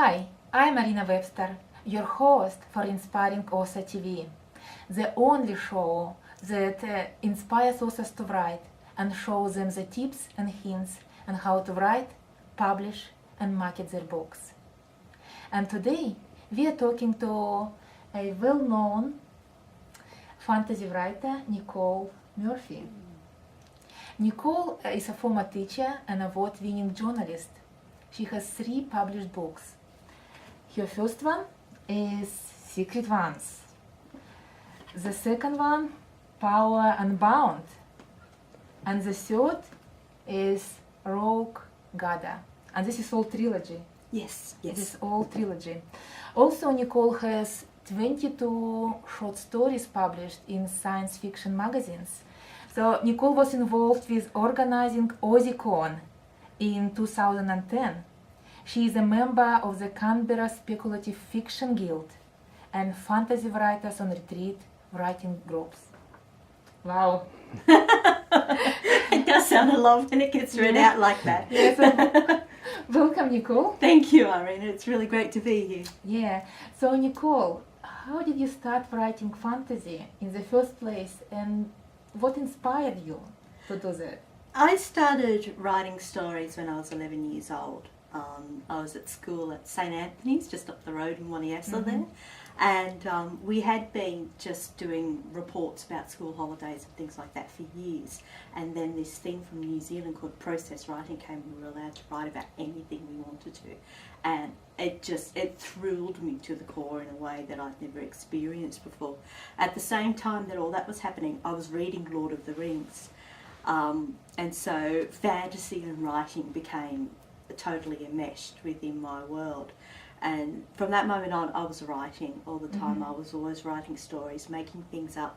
Hi, I'm Marina Webster, your host for Inspiring Author TV, the only show that inspires authors to write and shows them the tips and hints on how to write, publish, and market their books. And today we are talking to a well-known fantasy writer, Nicole Murphy. Nicole is a former teacher and award-winning journalist. She has 3 published books. Her first one is Secret Ones. The second one, Power Unbound. And the third is Rogue Gada. And this is all trilogy. Yes. This is all trilogy. Also, Nicole has 22 short stories published in science fiction magazines. So Nicole was involved with organizing AussieCon in 2010. She is a member of the Canberra Speculative Fiction Guild and Fantasy Writers on Retreat writing groups. Wow. It does sound a lot when it gets read out like that. Yes. Welcome, Nicole. Thank you, Irene. It's really great to be here. Yeah. So, Nicole, how did you start writing fantasy in the first place, and what inspired you to do that? I started writing stories when I was 11 years old. I was at school at St Anthony's, just up the road in Waniessa there, and we had been just doing reports about school holidays and things like that for years. And then this thing from New Zealand called process writing came, and we were allowed to write about anything we wanted to. And it thrilled me to the core in a way that I'd never experienced before. At the same time that all that was happening, I was reading Lord of the Rings. And so fantasy and writing became totally enmeshed within my world. And from that moment on, I was writing all the time. I was always writing stories, making things up.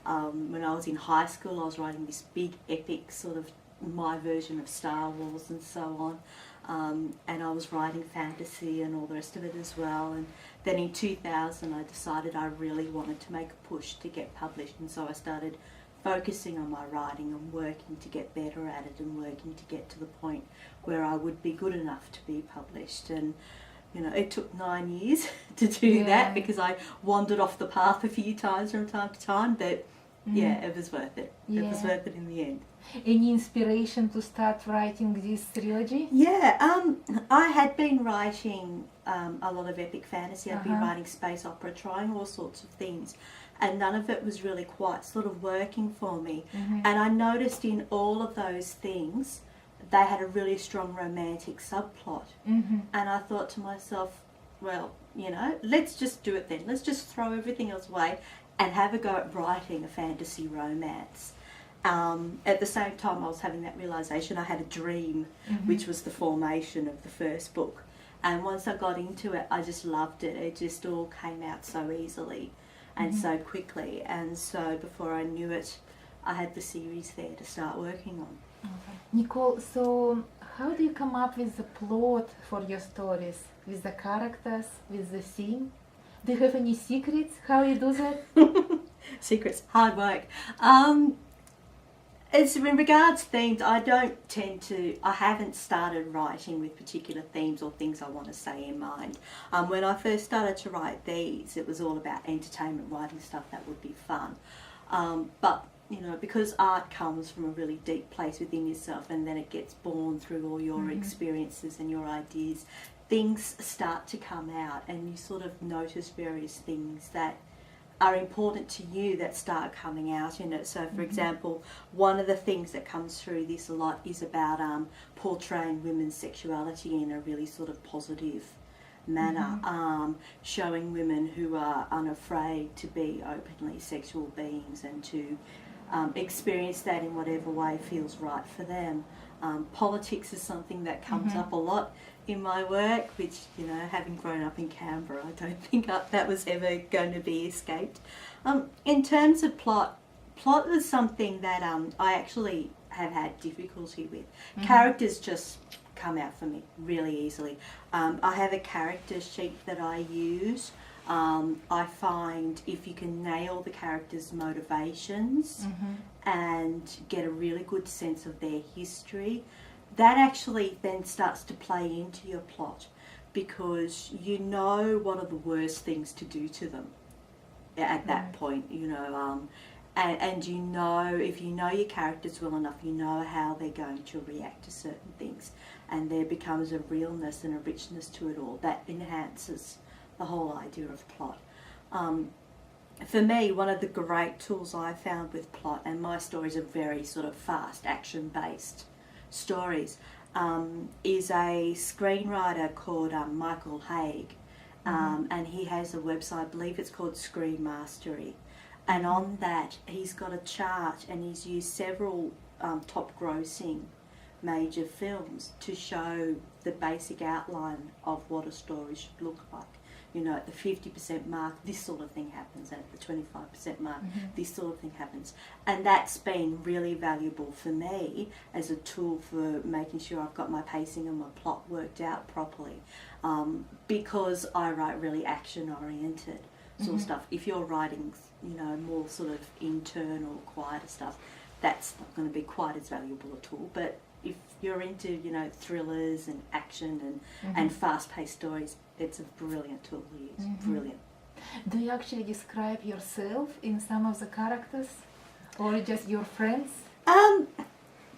When I was in high school, I was writing this big epic sort of my version of Star Wars and so on. And I was writing fantasy and all the rest of it as well. And then in 2000, I decided I really wanted to make a push to get published. And so I started focusing on my writing and working to get better at it and working to get to the point where I would be good enough to be published. And you know, it took 9 years to do that because I wandered off the path a few times from time to time, but yeah, it was worth it. It was worth it in the end. Any inspiration to start writing this trilogy? Yeah, I had been writing a lot of epic fantasy. I'd been writing space opera, trying all sorts of things, and none of it was really quite sort of working for me. And I noticed in all of those things, they had a really strong romantic subplot. And I thought to myself, well, you know, let's just do it then. Let's just throw everything else away and have a go at writing a fantasy romance. At the same time, I was having that realisation. I had a dream, which was the formation of the first book. And once I got into it, I just loved it. It just all came out so easily and so quickly. And so before I knew it, I had the series there to start working on. Nicole, so how do you come up with the plot for your stories? With the characters, with the theme? Do you have any secrets how you do that? Secrets, hard work. It's in regards to themes, I haven't started writing with particular themes or things I want to say in mind. When I first started to write these, it was all about entertainment, writing stuff that would be fun. But you know, because art comes from a really deep place within yourself, and then it gets born through all your experiences and your ideas, things start to come out, and you sort of notice various things that are important to you that start coming out in it. So for example, one of the things that comes through this a lot is about portraying women's sexuality in a really sort of positive manner, showing women who are unafraid to be openly sexual beings and to experience that in whatever way feels right for them. Politics is something that comes up a lot in my work, which, you know, having grown up in Canberra, I don't think that was ever going to be escaped. In terms of plot is something that I actually have had difficulty with. Characters just come out for me really easily. I have a character sheet that I use. I find if you can nail the characters' motivations and get a really good sense of their history, that actually then starts to play into your plot. because you know what are the worst things to do to them at that point, you know, and you know, if you know your characters well enough, you know how they're going to react to certain things, and there becomes a realness and a richness to it all that enhances the whole idea of plot. For me, one of the great tools I found with plot, and my stories are very sort of fast, action-based stories, is a screenwriter called Michael Haig, and he has a website, I believe it's called Screen Mastery, and on that he's got a chart, and he's used several top-grossing major films to show the basic outline of what a story should look like. You know, at the 50% mark, this sort of thing happens, and at the 25% mark, this sort of thing happens. And that's been really valuable for me as a tool for making sure I've got my pacing and my plot worked out properly, because I write really action-oriented sort of stuff. If you're writing, you know, more sort of internal, quieter stuff, that's not going to be quite as valuable a tool. But if you're into, you know, thrillers and action and fast-paced stories, it's a brilliant tool to use. Brilliant. Do you actually describe yourself in some of the characters, or just your friends?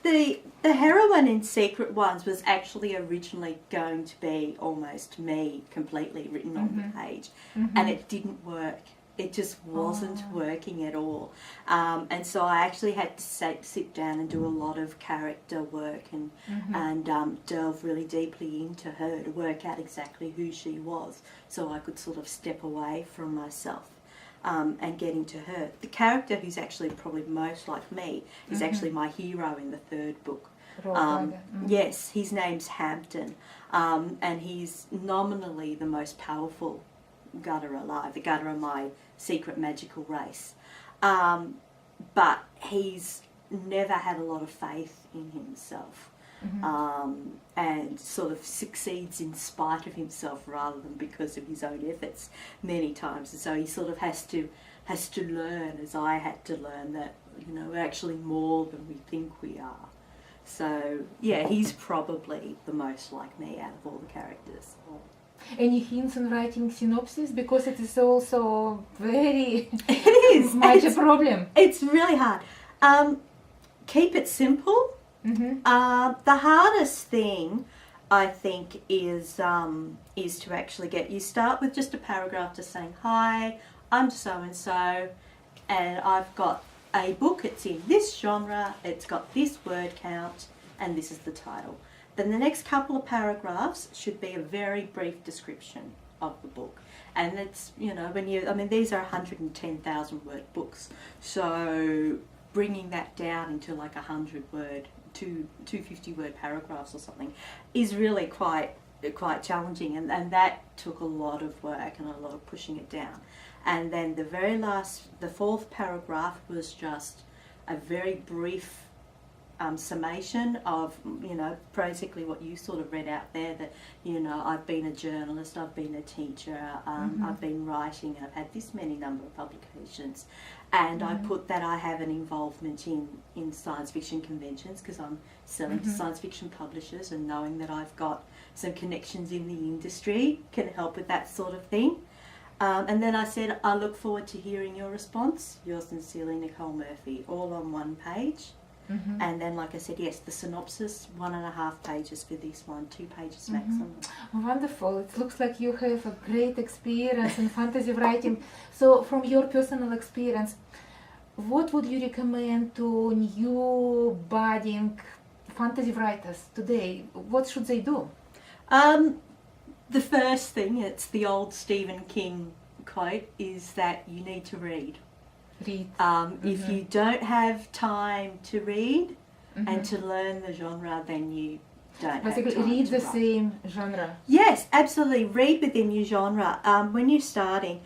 The heroine in Secret Ones was actually originally going to be almost me, completely written on the page, and it didn't work. It just wasn't working at all. And so I actually had to sit down and do a lot of character work and delve really deeply into her to work out exactly who she was, so I could sort of step away from myself and get into her. The character who's actually probably most like me is actually my hero in the third book. Yes, his name's Hampton, and he's nominally the most powerful gutter alive, the gutter of my secret magical race, but he's never had a lot of faith in himself, and sort of succeeds in spite of himself rather than because of his own efforts many times. And so he sort of has to learn, as I had to learn, that, you know, we're actually more than we think we are. So yeah, he's probably the most like me out of all the characters. Any hints on writing synopsis? Because it is also very it is much a problem. It's really hard. Keep it simple. The hardest thing, I think, is to actually you start with just a paragraph just saying, "Hi, I'm so and so, and I've got a book. It's in this genre. It's got this word count, and this is the title." Then the next couple of paragraphs should be a very brief description of the book. And it's, you know, these are 110,000 word books. So bringing that down into like 100 word, 250 word paragraphs or something is really quite challenging. And that took a lot of work and a lot of pushing it down. And then the fourth paragraph was just a very brief summation of, you know, basically what you sort of read out there, that, you know, I've been a journalist, I've been a teacher, I've been writing, I've had this many number of publications, and I put that I have an involvement in science fiction conventions because I'm selling to science fiction publishers, and knowing that I've got some connections in the industry can help with that sort of thing. And then I said, I look forward to hearing your response. Yours sincerely, Nicole Murphy, all on one page. And then, like I said, yes, the synopsis, 1.5 pages for this one, 2 pages maximum. Wonderful. It looks like you have a great experience in fantasy writing. So from your personal experience, what would you recommend to new budding fantasy writers today? What should they do? The first thing, it's the old Stephen King quote, is that you need to read. If you don't have time to read and to learn the genre, then you don't basically have time read to the write. same genre. Yes, absolutely. Read within your genre. When you're starting,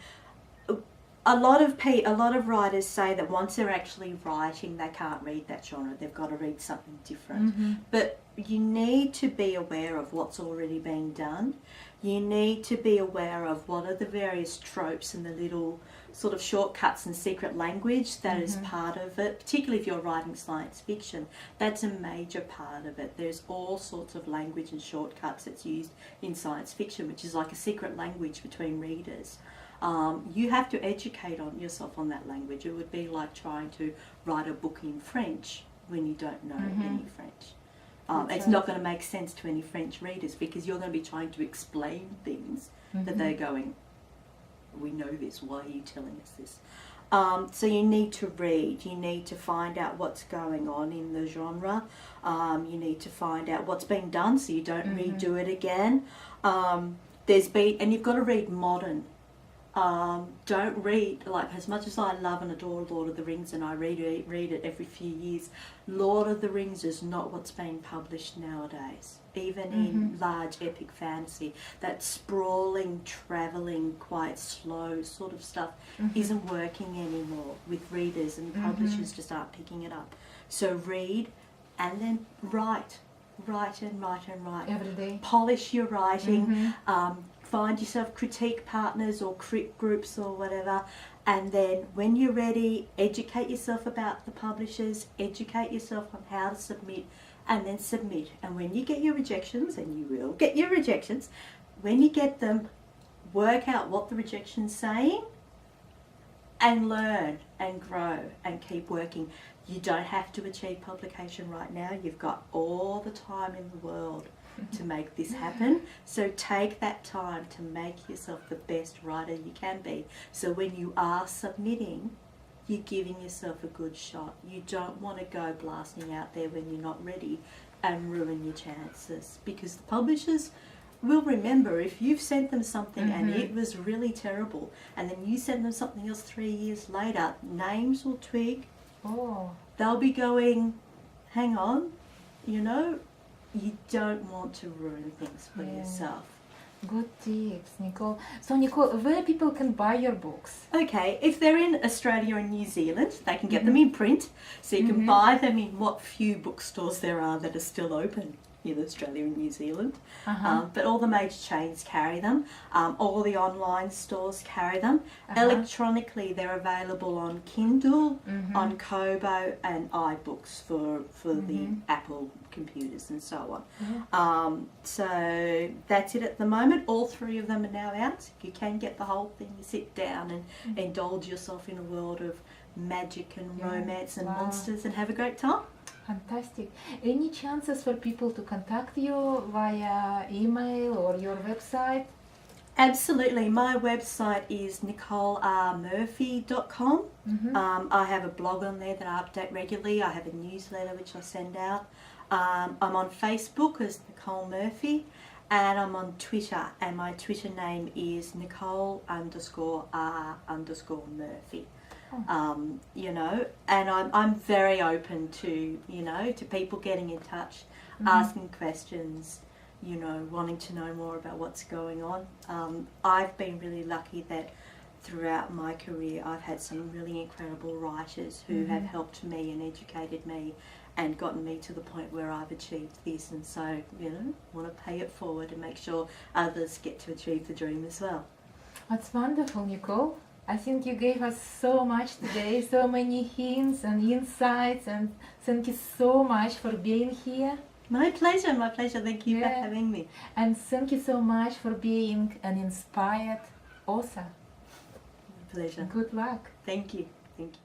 a lot of writers say that once they're actually writing, they can't read that genre. They've got to read something different. But you need to be aware of what's already being done. You need to be aware of what are the various tropes and the little sort of shortcuts and secret language that is part of it, particularly if you're writing science fiction. That's a major part of it. There's all sorts of language and shortcuts that's used in science fiction, which is like a secret language between readers. You have to educate yourself on that language. It would be like trying to write a book in French when you don't know any French. It's not going to make sense to any French readers because you're going to be trying to explain things that they're going, we know this, why are you telling us this? So you need to read, you need to find out what's going on in the genre, you need to find out what's been done so you don't redo it again. And you've got to read modern. Don't read, like, as much as I love and adore Lord of the Rings and I read it every few years, Lord of the Rings is not what's being published nowadays. Even in large epic fantasy, that sprawling, travelling, quite slow sort of stuff isn't working anymore with readers, and publishers just aren't picking it up. So read and then write. Write and write and write. Every day. Polish your writing. Find yourself critique partners or crit groups or whatever, and then when you're ready, educate yourself about the publishers, educate yourself on how to submit, and then submit. And when you get your rejections, and you will get your rejections, when you get them, work out what the rejection's saying and learn and grow and keep working. You don't have to achieve publication right now. You've got all the time in the world to make this happen. So take that time to make yourself the best writer you can be. So when you are submitting, you're giving yourself a good shot. You don't want to go blasting out there when you're not ready and ruin your chances, because the publishers will remember if you've sent them something and it was really terrible, and then you send them something else 3 years later, names will twig. They'll be going, hang on, you know, you don't want to ruin things for yourself. Good tips, Nicole. So, Nicole, where people can buy your books? Okay, if they're in Australia and New Zealand, they can get them in print. So you can buy them in what few bookstores there are that are still open in Australia and New Zealand. But all the major chains carry them. All the online stores carry them. Electronically, they're available on Kindle, on Kobo and iBooks for the Apple computers and so on. So that's it at the moment. All three of them are now out. You can get the whole thing. You sit down and indulge yourself in a world of magic and romance and monsters and have a great time. Fantastic. Any chances for people to contact you via email or your website? Absolutely. My website is nicolermurphy.com. I have a blog on there that I update regularly. I have a newsletter which I send out. I'm on Facebook as Nicole Murphy, and I'm on Twitter, and my Twitter name is Nicole_R_Murphy. You know, and I'm very open to, you know, to people getting in touch, asking questions, you know, wanting to know more about what's going on. I've been really lucky that throughout my career I've had some really incredible writers who have helped me and educated me and gotten me to the point where I've achieved this, and so, you know, want to pay it forward and make sure others get to achieve the dream as well. That's wonderful, Nicole. I think you gave us so much today, so many hints and insights, and thank you so much for being here. My pleasure, my pleasure. Thank you for having me. And thank you so much for being an inspired author. My pleasure. Good luck. Thank you. Thank you.